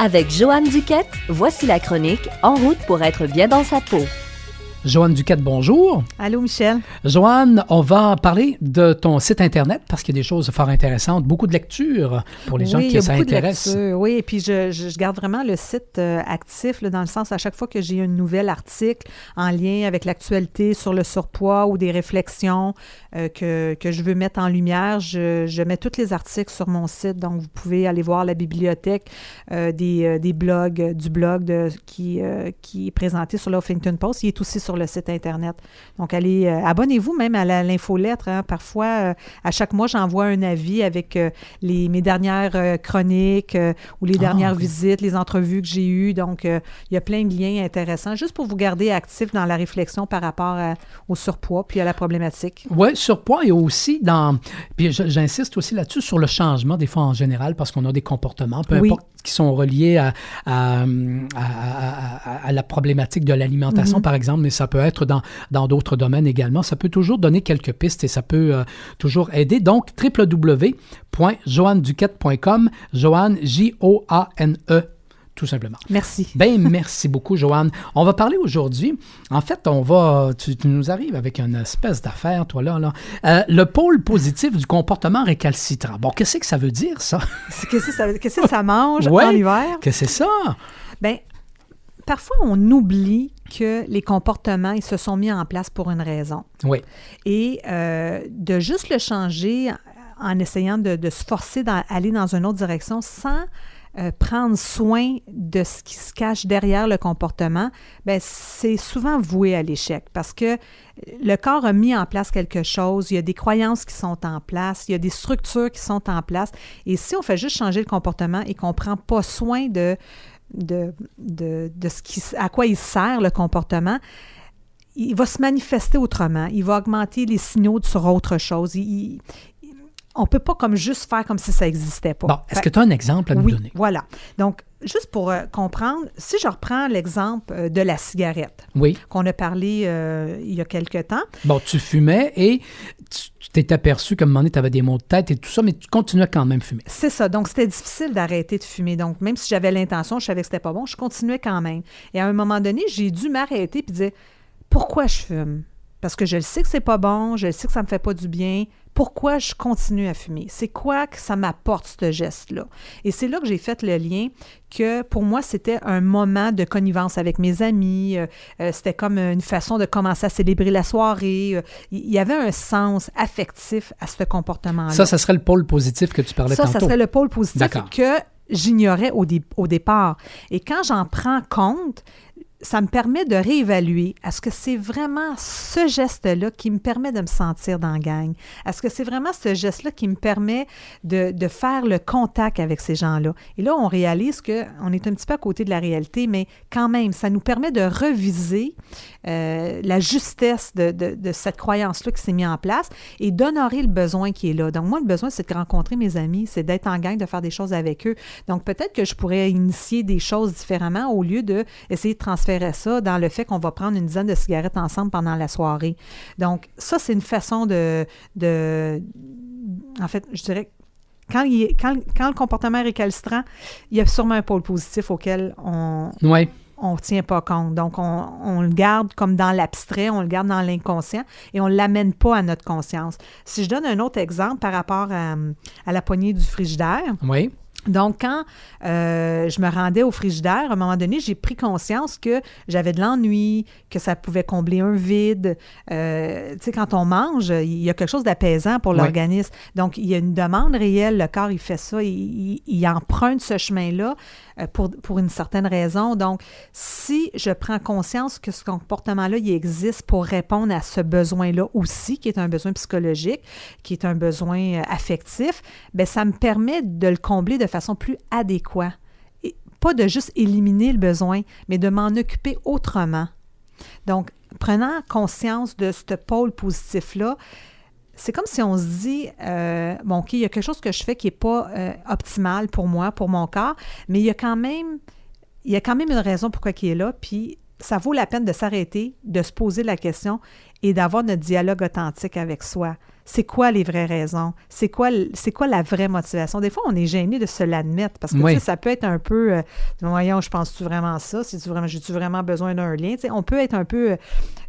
Avec Joanne Duquette, voici la chronique En route pour être bien dans sa peau. Joanne Duquette, bonjour. Allô, Michel. Joanne, on va parler de ton site Internet parce qu'il y a des choses fort intéressantes, beaucoup de lectures pour les gens qui s'intéressent. Oui, et puis je garde vraiment le site actif, là, dans le sens, à chaque fois que j'ai un nouvel article en lien avec l'actualité sur le surpoids ou des réflexions que je veux mettre en lumière, je mets tous les articles sur mon site. Donc, vous pouvez aller voir la bibliothèque des blogs, du blog qui est présenté sur le Huffington Post. Il est aussi sur le site Internet. Donc, allez, abonnez-vous même à l'infolettre. Hein. Parfois, à chaque mois, j'envoie un avis avec mes dernières chroniques ou les dernières visites, les entrevues que j'ai eues. Donc, il y a plein de liens intéressants juste pour vous garder actif dans la réflexion par rapport au surpoids puis à la problématique. Oui, surpoids et aussi puis j'insiste aussi là-dessus sur le changement des fois en général parce qu'on a des comportements, peu importe, qui sont reliés à la problématique de l'alimentation, par exemple, mais ça peut être dans d'autres domaines également. Ça peut toujours donner quelques pistes et ça peut toujours aider. Donc, www.joanneduquette.com, Joanne, J-O-A-N-E, tout simplement. Merci. Merci beaucoup, Joanne. On va parler aujourd'hui, en fait, tu nous arrives avec une espèce d'affaire, toi, là. Le pôle positif du comportement récalcitrant. Bon, qu'est-ce que ça veut dire, ça? Qu'est-ce que ça mange en hiver? Qu'est-ce que c'est ça? Bien, parfois, on oublie que les comportements, ils se sont mis en place pour une raison. Oui. Et de juste le changer en essayant de se forcer d'aller dans une autre direction sans prendre soin de ce qui se cache derrière le comportement, bien, c'est souvent voué à l'échec parce que le corps a mis en place quelque chose, il y a des croyances qui sont en place, il y a des structures qui sont en place. Et si on fait juste changer le comportement et qu'on ne prend pas soin de à quoi il sert le comportement, il va se manifester autrement. Il va augmenter les signaux sur autre chose. On ne peut pas comme juste faire comme si ça n'existait pas. Bon, est-ce que tu as un exemple à nous donner? Voilà. Donc, juste pour comprendre, si je reprends l'exemple de la cigarette, qu'on a parlé il y a quelque temps. Bon, tu fumais et tu t'es aperçu qu'à un moment donné, tu avais des maux de tête et tout ça, mais tu continuais quand même fumer. C'est ça. Donc, c'était difficile d'arrêter de fumer. Donc, même si j'avais l'intention, je savais que c'était pas bon, je continuais quand même. Et à un moment donné, j'ai dû m'arrêter et dire, pourquoi je fume? Parce que je le sais que c'est pas bon, je le sais que ça me fait pas du bien. Pourquoi je continue à fumer? C'est quoi que ça m'apporte, ce geste-là? Et c'est là que j'ai fait le lien que, pour moi, c'était un moment de connivence avec mes amis. C'était comme une façon de commencer à célébrer la soirée. Il y avait un sens affectif à ce comportement-là. Ça serait le pôle positif que tu parlais tantôt. Ça serait le pôle positif que j'ignorais au départ. Et quand j'en prends compte, ça me permet de réévaluer. Est-ce que c'est vraiment ce geste-là qui me permet de me sentir dans la gang? Est-ce que c'est vraiment ce geste-là qui me permet de faire le contact avec ces gens-là? Et là, on réalise qu'on est un petit peu à côté de la réalité, mais quand même, ça nous permet de reviser la justesse de cette croyance-là qui s'est mise en place et d'honorer le besoin qui est là. Donc, moi, le besoin, c'est de rencontrer mes amis, c'est d'être en gang, de faire des choses avec eux. Donc, peut-être que je pourrais initier des choses différemment au lieu d'essayer de transférer ça dans le fait qu'on va prendre une dizaine de cigarettes ensemble pendant la soirée. Donc, ça, c'est une façon en fait, je dirais, quand le comportement est récalcitrant, il y a sûrement un pôle positif auquel on ne tient pas compte. Donc, on le garde comme dans l'abstrait, on le garde dans l'inconscient et on ne l'amène pas à notre conscience. Si je donne un autre exemple par rapport à la poignée du frigidaire. Oui. Donc, quand je me rendais au frigidaire, à un moment donné, j'ai pris conscience que j'avais de l'ennui, que ça pouvait combler un vide. Tu sais, quand on mange, il y a quelque chose d'apaisant pour l'organisme. Donc, il y a une demande réelle. Le corps, il fait ça. Il emprunte ce chemin-là pour une certaine raison. Donc, si je prends conscience que ce comportement-là, il existe pour répondre à ce besoin-là aussi, qui est un besoin psychologique, qui est un besoin affectif, bien, ça me permet de le combler de façon plus adéquate. Et pas de juste éliminer le besoin, mais de m'en occuper autrement. Donc, prenant conscience de ce pôle positif-là, c'est comme si on se dit, bon, OK, il y a quelque chose que je fais qui n'est pas optimal pour moi, pour mon corps, mais il y a quand même une raison pourquoi il est là, puis ça vaut la peine de s'arrêter, de se poser la question et d'avoir notre dialogue authentique avec soi. c'est quoi les vraies raisons? C'est quoi la vraie motivation? Des fois, on est gêné de se l'admettre parce que ça peut être un peu voyons, je pense-tu vraiment ça? J'ai-tu vraiment besoin d'un lien? T'sais, on peut être un peu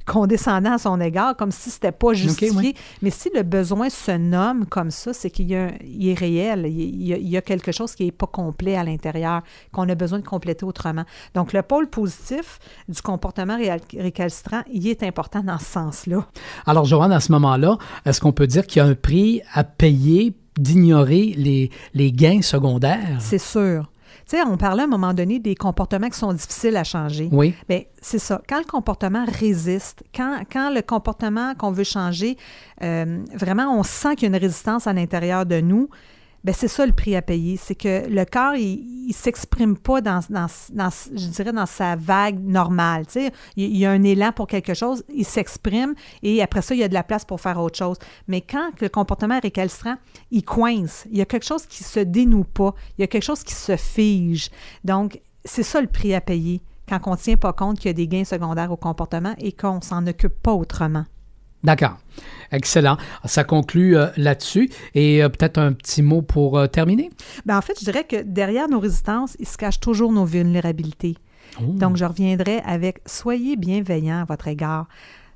condescendant à son égard, comme si c'était pas justifié. Mais si le besoin se nomme comme ça, c'est qu'il est réel. Il y a quelque chose qui n'est pas complet à l'intérieur, qu'on a besoin de compléter autrement. Donc, le pôle positif du comportement récalcitrant, il est important dans ce sens-là. Alors, Joanne, à ce moment-là, est-ce qu'on peut dire qu'il y a un prix à payer d'ignorer les gains secondaires? C'est sûr. Tu sais, on parlait à un moment donné des comportements qui sont difficiles à changer. Oui. Bien, c'est ça. Quand le comportement résiste, quand le comportement qu'on veut changer, vraiment, on sent qu'il y a une résistance à l'intérieur de nous, bien, c'est ça le prix à payer. C'est que le corps, il ne s'exprime pas dans sa vague normale. Tu sais, il y a un élan pour quelque chose, il s'exprime et après ça, il y a de la place pour faire autre chose. Mais quand le comportement est récalcitrant, il coince. Il y a quelque chose qui ne se dénoue pas. Il y a quelque chose qui se fige. Donc, c'est ça le prix à payer quand on ne tient pas compte qu'il y a des gains secondaires au comportement et qu'on ne s'en occupe pas autrement. D'accord. Excellent. Ça conclut là-dessus. Et peut-être un petit mot pour terminer? Bien, en fait, je dirais que derrière nos résistances, il se cache toujours nos vulnérabilités. Oh. Donc, je reviendrai avec « Soyez bienveillants à votre égard ».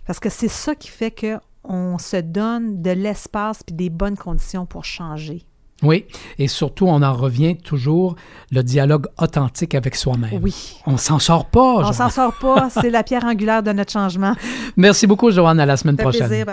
Parce que c'est ça qui fait qu'on se donne de l'espace et des bonnes conditions pour changer. Oui, et surtout, on en revient toujours, le dialogue authentique avec soi-même. Oui. On s'en sort pas, Joanne. On s'en sort pas, c'est la pierre angulaire de notre changement. Merci beaucoup, Joanne. À la semaine prochaine. Ça fait plaisir.